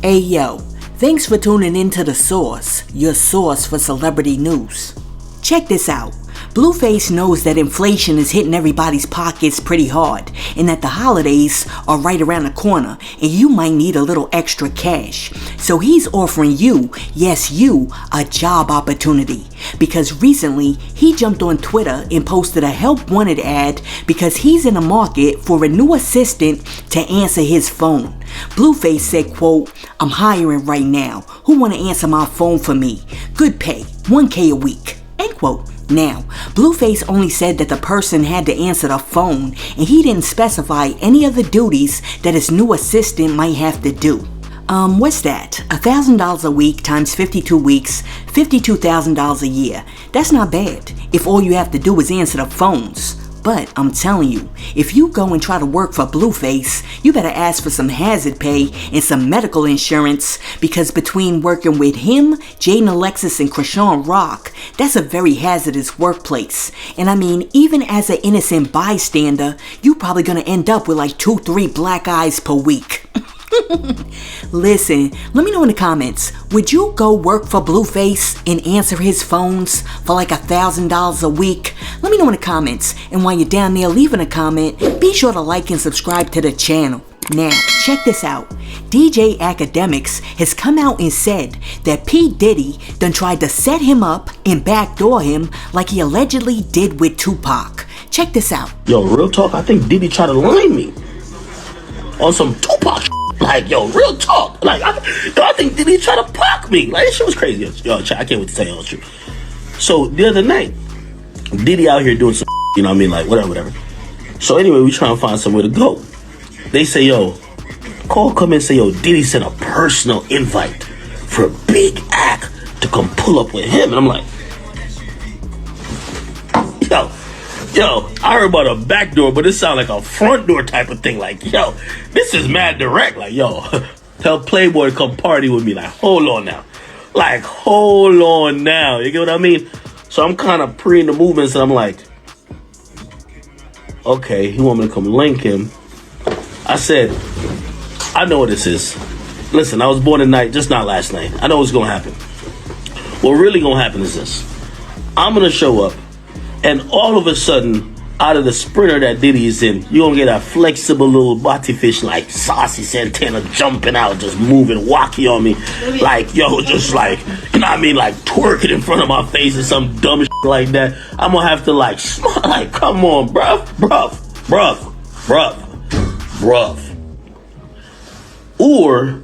Hey yo, thanks for tuning in to The Source, your source for celebrity news. Check this out. Blueface knows that inflation is hitting everybody's pockets pretty hard and that the holidays are right around the corner and you might need a little extra cash. So he's offering you, yes you, a job opportunity because recently he jumped on Twitter and posted a help wanted ad because he's in the market for a new assistant to answer his phone. Blueface said, quote, "I'm hiring right now. Who want to answer my phone for me? Good pay, $1K a week," end quote. Now, Blueface only said that the person had to answer the phone and he didn't specify any of the duties that his new assistant might have to do. What's that? $1,000 a week times 52 weeks, $52,000 a year. That's not bad if all you have to do is answer the phones. But I'm telling you, if you go and try to work for Blueface, you better ask for some hazard pay and some medical insurance because between working with him, Jaden Alexis, and Krishan Rock, that's a very hazardous workplace. And I mean, even as an innocent bystander, you probably gonna end up with like 2-3 black eyes per week. Listen, let me know in the comments, would you go work for Blueface and answer his phones for like $1,000 a week? Let me know in the comments, and while you're down there leaving a comment, be sure to like and subscribe to the channel. Now, check this out. DJ Akademiks has come out and said that P. Diddy done tried to set him up and backdoor him like he allegedly did with Tupac. Check this out. Yo, real talk, I think Diddy tried to line me on some Tupac shit. Like, yo, real talk. Like, I think Diddy tried to pock me. Like, this shit was crazy. Yo, I can't wait to tell you all the truth. So, the other night, Diddy out here doing some you know what I mean? Like, whatever. So, anyway, we trying to find somewhere to go. They say, yo, Cole come in and say, yo, Diddy sent a personal invite for a big act to come pull up with him. And I'm like, Yo, I heard about a back door, but it sounded like a front door type of thing. Like, yo, this is mad direct. Like, yo, tell Playboy to come party with me. Like, hold on now. Like, hold on now. You get what I mean? So I'm kind of pre in the movements, and I'm like, okay, he want me to come link him. I said, I know what this is. Listen, I was born tonight, just not last night. I know what's going to happen. What really going to happen is this. I'm going to show up. And all of a sudden, out of the sprinter that Diddy is in, you're going to get a flexible little body fish like Saucy Santana jumping out, just moving wacky on me. Like, yo, just like, you know what I mean? Like twerking in front of my face or some dumb shit like that. I'm going to have to like, smile, like, come on, bruv. Or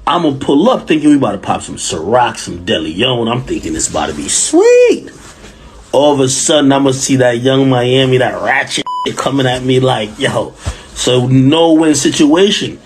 I'm going to pull up thinking we about to pop some Ciroc, some De Leon. I'm thinking it's about to be sweet. All of a sudden, I'm going to see that Young Miami, that ratchet coming at me like, yo. So, no-win situation.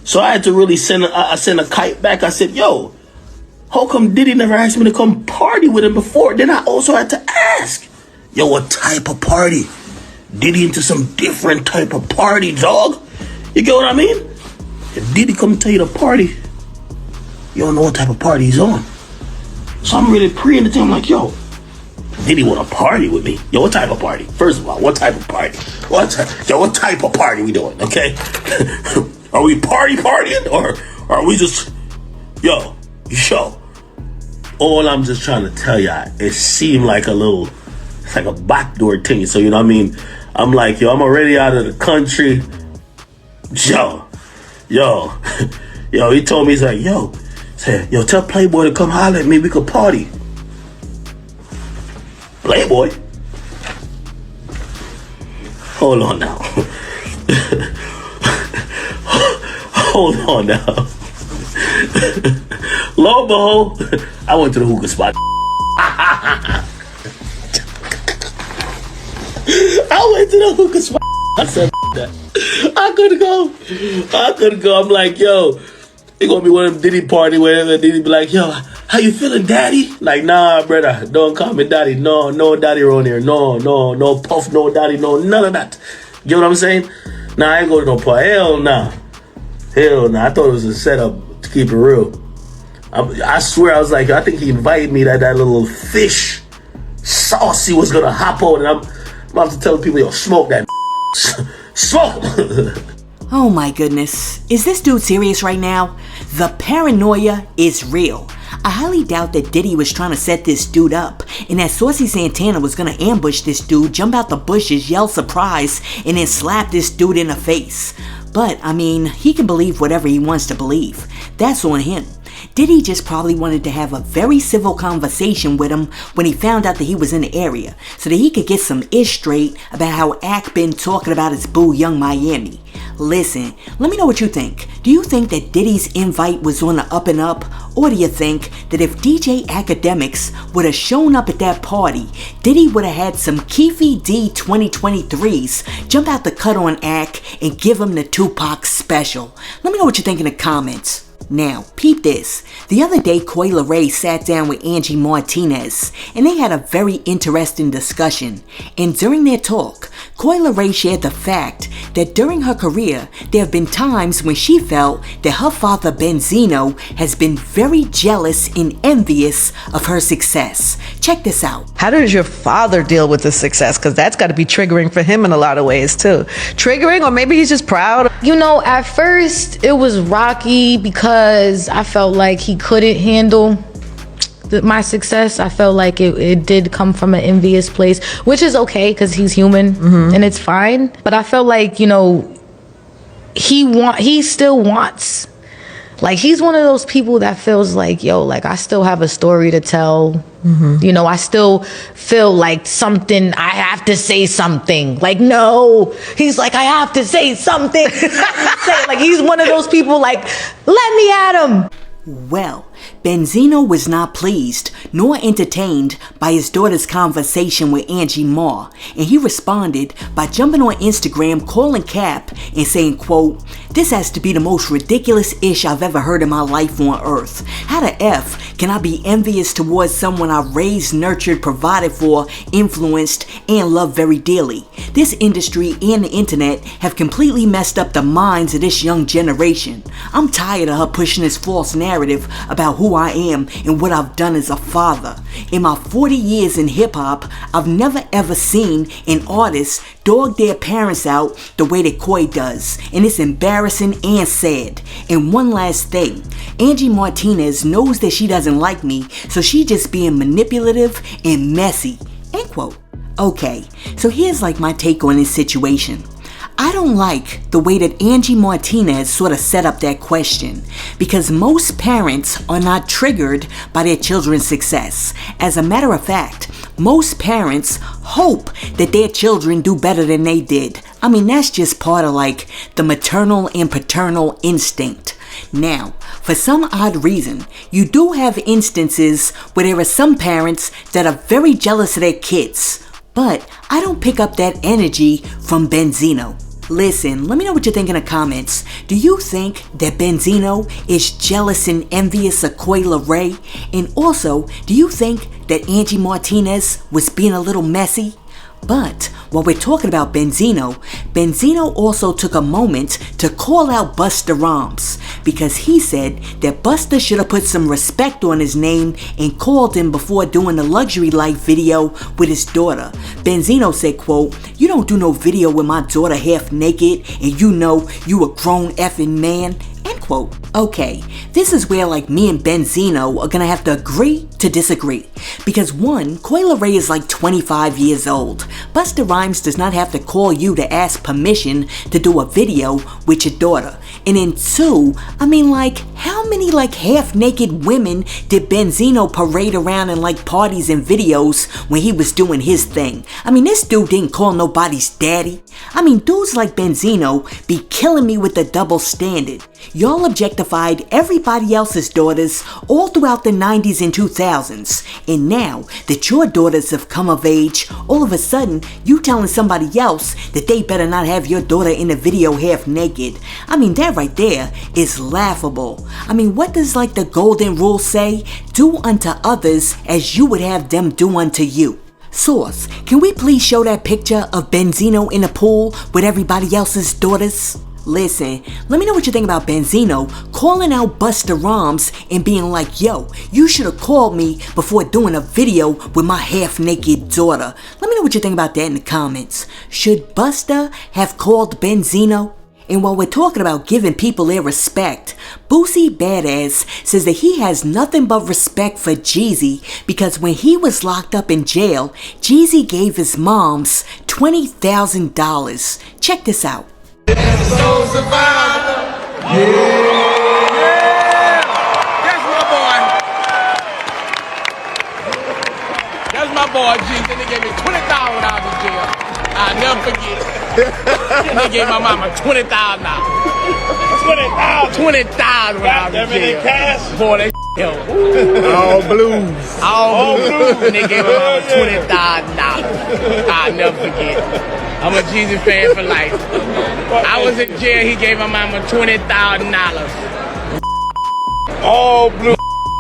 So, I had to really send a kite back. I said, yo, how come Diddy never asked me to come party with him before? Then I also had to ask, yo, what type of party? Diddy into some different type of party, dog? You get what I mean? If Diddy come tell you to party, you don't know what type of party he's on. So, I'm really preying to him like, yo, Diddy want to party with me? Yo, what type of party? First of all, what type of party? What type of party we doing? Okay, are we partying or are we just yo? All I'm just trying to tell y'all, it seemed like it's like a backdoor thing. So you know what I mean? I'm like, yo, I'm already out of the country. Yo, he told me, he's like, yo, tell Playboy to come holler at me. We could party. Playboy? Hold on now. Lobo, I went to the hookah spot. I said that. I couldn't go. I'm like, yo, it gonna be one of them Diddy party where Diddy be like, yo, how you feeling, daddy? Like, nah, brother, don't call me daddy. No daddy around here. No puff, no daddy, no none of that. You know what I'm saying? Nah, I ain't going to no party. Hell nah. I thought it was a setup to keep it real. I swear, I was like, I think he invited me that little fish Saucy was gonna hop on, and I'm about to tell people, yo, smoke that. Smoke. Oh my goodness, is this dude serious right now? The paranoia is real. I highly doubt that Diddy was trying to set this dude up and that Saucy Santana was gonna ambush this dude, jump out the bushes, yell surprise, and then slap this dude in the face. But, I mean, he can believe whatever he wants to believe. That's on him. Diddy just probably wanted to have a very civil conversation with him when he found out that he was in the area, so that he could get some ish straight about how Ak been talking about his boo Young Miami. Listen, let me know what you think. Do you think that Diddy's invite was on the up and up? Or do you think that if DJ Akademiks would have shown up at that party, Diddy would have had some Keefy D 2023s jump out the cut on Ak and give him the Tupac special? Let me know what you think in the comments. Now, peep this. The other day, Coi Leray sat down with Angie Martinez, and they had a very interesting discussion. And during their talk, Coi Leray shared the fact that during her career, there have been times when she felt that her father Benzino has been very jealous and envious of her success. Check this out. How does your father deal with the success? Because that's got to be triggering for him in a lot of ways too. Triggering, or maybe he's just proud. You know, at first it was rocky because I felt like he couldn't handle my success. I felt like it did come from an envious place, which is okay because he's human and it's fine. But I felt like, you know, he still wants, like, he's one of those people that feels like, yo, like, I still have a story to tell. You know, I still feel like something, I have to say something. Like, no, he's like, I have to say something. Like, he's one of those people like, let me at him. Well, Benzino was not pleased nor entertained by his daughter's conversation with Angie Ma, and he responded by jumping on Instagram, calling Cap, and saying, quote, "This has to be the most ridiculous ish I've ever heard in my life on earth. How the F can I be envious towards someone I raised, nurtured, provided for, influenced, and love very dearly? This industry and the internet have completely messed up the minds of this young generation. I'm tired of her pushing this false narrative about who I am and what I've done as a father. In my 40 years in hip-hop, I've never ever seen an artist dog their parents out the way that Coi does, and it's embarrassing and sad. And one last thing, Angie Martinez knows that she doesn't like me, so she just being manipulative and messy." End quote. Okay, so here's like my take on this situation. I don't like the way that Angie Martinez sort of set up that question, because most parents are not triggered by their children's success. As a matter of fact, most parents hope that their children do better than they did. I mean, that's just part of like the maternal and paternal instinct. Now, for some odd reason, you do have instances where there are some parents that are very jealous of their kids, but I don't pick up that energy from Benzino. Listen, let me know what you think in the comments. Do you think that Benzino is jealous and envious of Coi Leray? And also, do you think that Angie Martinez was being a little messy? But while we're talking about Benzino, Benzino also took a moment to call out Busta Rhymes, because he said that Busta should have put some respect on his name and called him before doing the Luxury Life video with his daughter. Benzino said, quote, "You don't do no video with my daughter half naked and you know you a grown effing man." End quote. Okay, this is where like me and Benzino are gonna have to agree to disagree. Because one, Coi Leray is like 25 years old. Busta Rhymes does not have to call you to ask permission to do a video with your daughter. And then two, I mean, like, how many like half naked women did Benzino parade around in like parties and videos when he was doing his thing? I mean, this dude didn't call nobody's daddy. I mean, dudes like Benzino be killing me with the double standard. Y'all objectified everybody else's daughters all throughout the 90s and 2000s. And now that your daughters have come of age, all of a sudden you telling somebody else that they better not have your daughter in a video half naked. I mean, that right there is laughable. I mean, what does like the golden rule say? Do unto others as you would have them do unto you. Source, can we please show that picture of Benzino in the pool with everybody else's daughters? Listen, let me know what you think about Benzino calling out Busta Rhymes and being like, "Yo, you should have called me before doing a video with my half-naked daughter." Let me know what you think about that in the comments. Should Busta have called Benzino? And while we're talking about giving people their respect, Boosie Badass says that he has nothing but respect for Jeezy because when he was locked up in jail, Jeezy gave his moms $20,000. Check this out. That's my boy, Jeezy. They gave me $20,000 when I was in jail. I'll never forget it. They gave my mama $20,000. $20,000 when I was in jail. Cash? Boy, that yo. All blues. All blues. And they gave my mama $20,000. I'll never forget it. I'm a Jeezy fan for life. I was in jail, he gave my mama $20,000. All blue.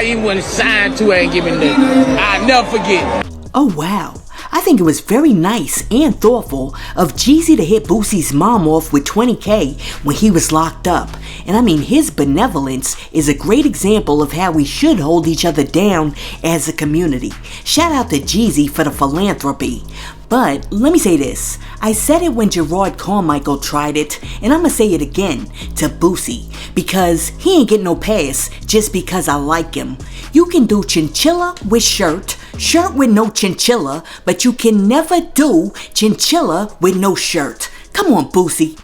He wouldn't sign to her and give me nothing. I'll never forget. Oh wow, I think it was very nice and thoughtful of Jeezy to hit Boosie's mom off with $20K when he was locked up. And I mean, his benevolence is a great example of how we should hold each other down as a community. Shout out to Jeezy for the philanthropy. But let me say this, I said it when Gerard Carmichael tried it, and I'ma say it again to Boosie, because he ain't getting no pass just because I like him. You can do chinchilla with shirt with no chinchilla, but you can never do chinchilla with no shirt. Come on, Boosie.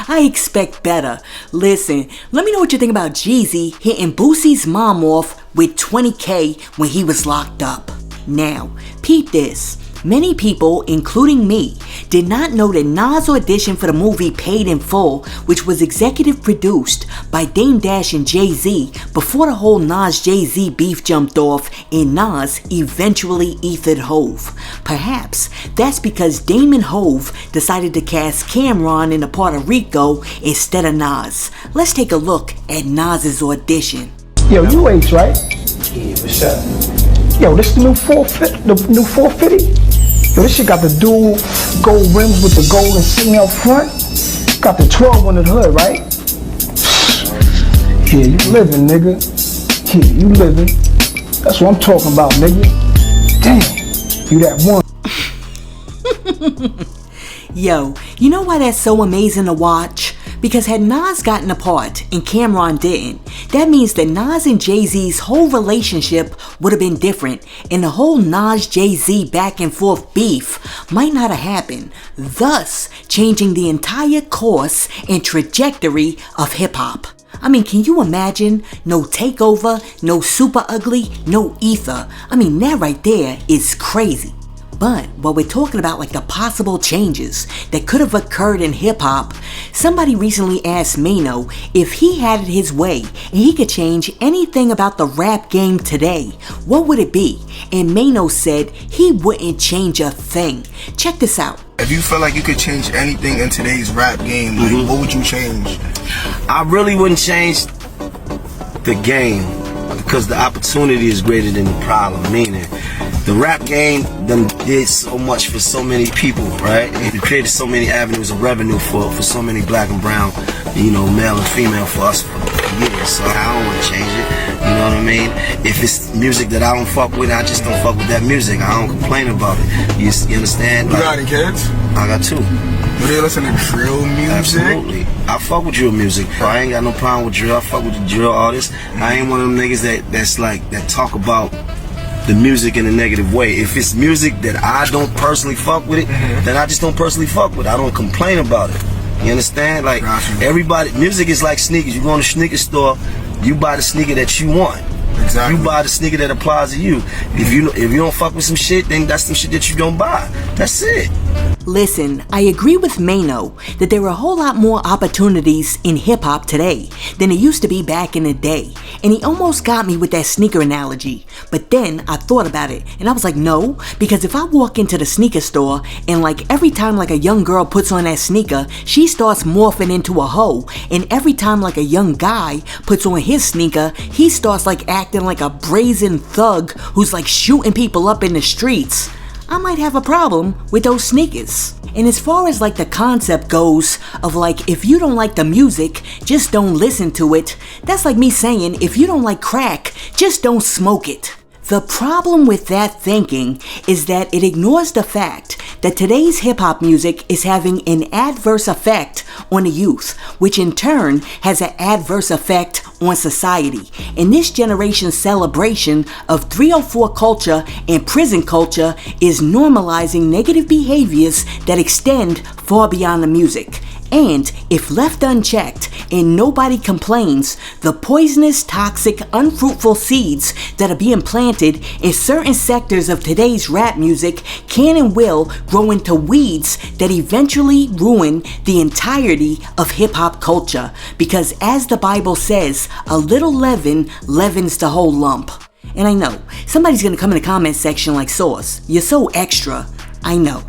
I expect better. Listen, let me know what you think about Jeezy hitting Boosie's mom off with $20K when he was locked up. Now, peep this. Many people, including me, did not know that Nas auditioned for the movie Paid in Full, which was executive produced by Dame Dash and Jay-Z before the whole Nas-Jay-Z beef jumped off and Nas eventually ethered Hove. Perhaps that's because Damon Hove decided to cast Cameron in the Puerto Rico instead of Nas. Let's take a look at Nas's audition. Yo, you H, right? Yeah, what's up? Yo, this the new 450? Yo, this shit got the dual gold rims with the gold insignia up front. Got the 12 on the hood, right? Yeah, you living, nigga. Yeah, you living. That's what I'm talking about, nigga. Damn, you that one. Yo, you know why that's so amazing to watch? Because had Nas gotten a part and Cameron didn't, that means that Nas and Jay-Z's whole relationship would have been different, and the whole Nas-Jay-Z back and forth beef might not have happened, thus changing the entire course and trajectory of hip-hop. I mean, can you imagine? No Takeover, no Super Ugly, no Ether. I mean, that right there is crazy. But while we're talking about like the possible changes that could have occurred in hip-hop, somebody recently asked Maino if he had it his way and he could change anything about the rap game today, what would it be? And Maino said he wouldn't change a thing. Check this out. If you feel like you could change anything in today's rap game, like, what would you change? I really wouldn't change the game because the opportunity is greater than the problem, meaning the rap game done did so much for so many people, right? It created so many avenues of revenue for so many black and brown, you know, male and female for us for years. So I don't want to change it, you know what I mean? If it's music that I don't fuck with, I just don't fuck with that music. I don't complain about it. You understand? You got any kids? I got 2. Do they listen to drill music? Absolutely. I fuck with drill music. I ain't got no problem with drill. I fuck with the drill artists. I ain't one of them niggas that talk about the music in a negative way. If it's music that I don't personally fuck with it, then I just don't personally fuck with it. I don't complain about it. You understand? Like, everybody, music is like sneakers. You go in a sneaker store, you buy the sneaker that you want. Exactly. You buy the sneaker that applies to you. If you don't fuck with some shit, then that's some shit that you don't buy. That's it. Listen, I agree with Maino that there are a whole lot more opportunities in hip-hop today than there used to be back in the day. And he almost got me with that sneaker analogy. But then I thought about it and I was like, no, because if I walk into the sneaker store and like every time like a young girl puts on that sneaker, she starts morphing into a hoe. And every time like a young guy puts on his sneaker, he starts like acting like a brazen thug who's like shooting people up in the streets. I might have a problem with those sneakers. And as far as like the concept goes of like, if you don't like the music, just don't listen to it, that's like me saying if you don't like crack, just don't smoke it. The problem with that thinking is that it ignores the fact that today's hip-hop music is having an adverse effect on the youth, which in turn has an adverse effect on society. And this generation's celebration of 304 culture and prison culture is normalizing negative behaviors that extend far beyond the music. And if left unchecked and nobody complains, the poisonous, toxic, unfruitful seeds that are being planted in certain sectors of today's rap music can and will grow into weeds that eventually ruin the entirety of hip-hop culture. Because as the Bible says, a little leaven leavens the whole lump. And I know, somebody's gonna come in the comment section like, Sauce, you're so extra. I know.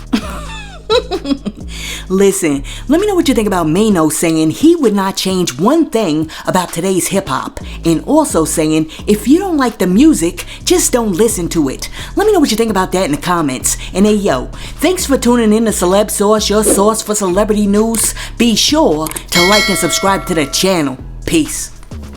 Listen, let me know what you think about Maino saying he would not change one thing about today's hip-hop, and also saying if you don't like the music, just don't listen to it. Let me know what you think about that in the comments. And hey yo, thanks for tuning in to Celeb Sauce, your source for celebrity news. Be sure to like and subscribe to the channel. Peace.